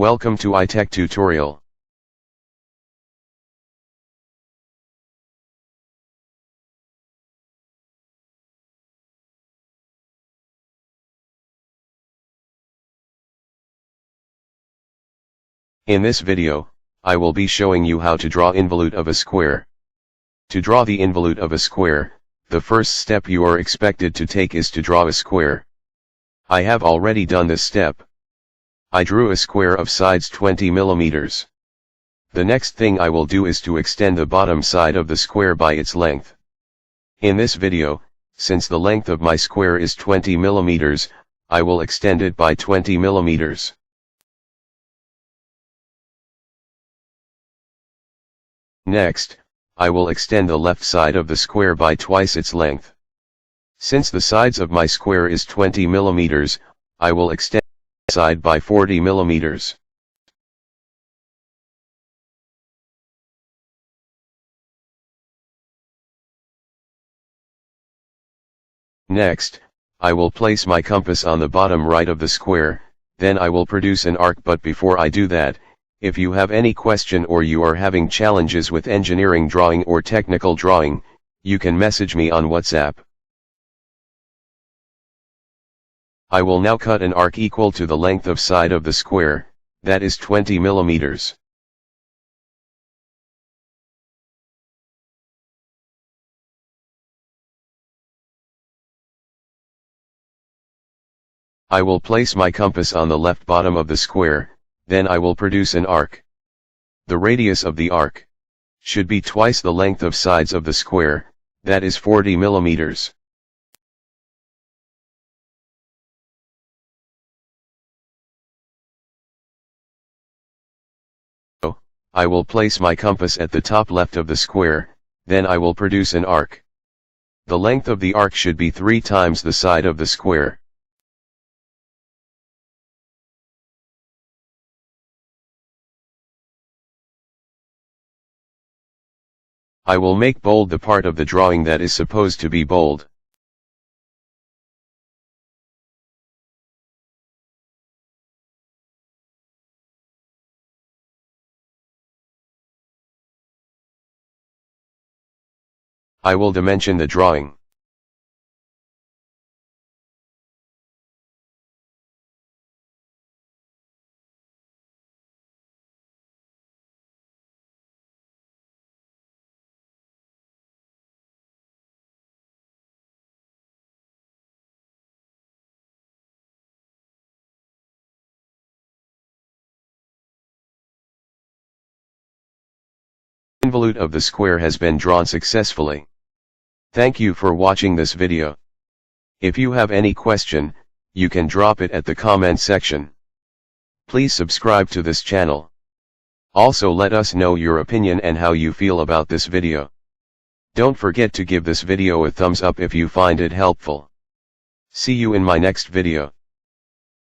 Welcome to iTech tutorial. In this video, I will be showing you how to draw involute of a square. To draw the involute of a square, the first step you are expected to take is to draw a square. I have already done this step. I drew a square of sides 20 mm. The next thing I will do is to extend the bottom side of the square by its length. In this video, since the length of my square is 20 mm, I will extend it by 20 mm. Next, I will extend the left side of the square by twice its length. Since the sides of my square is 20 mm, I will extend the side by 40 mm. Next, I will place my compass on the bottom right of the square, then I will produce an arc. But before I do that, if you have any question or you are having challenges with engineering drawing or technical drawing, you can message me on WhatsApp. I will now cut an arc equal to the length of side of the square, that is 20 mm. I will place my compass on the left bottom of the square, then I will produce an arc. The radius of the arc should be twice the length of sides of the square, that is 40 mm. I will place my compass at the top left of the square, then I will produce an arc. The length of the arc should be 3 times the side of the square. I will make bold the part of the drawing that is supposed to be bold. I will dimension the drawing. Involute of the square has been drawn successfully. Thank you for watching this video. If you have any question, you can drop it at the comment section. Please subscribe to this channel. Also let us know your opinion and how you feel about this video. Don't forget to give this video a thumbs up if you find it helpful. See you in my next video.